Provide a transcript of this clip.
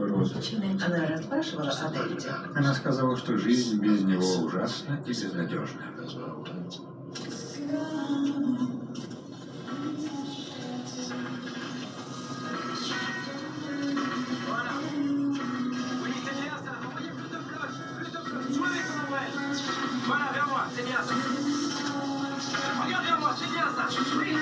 рода. Она расспрашивала о Дэвиде. Она сказала, что жизнь без него ужасна и безнадежна. Voilà, vers moi, c'est bien ça. Regarde vers moi, c'est bien ça. Oui.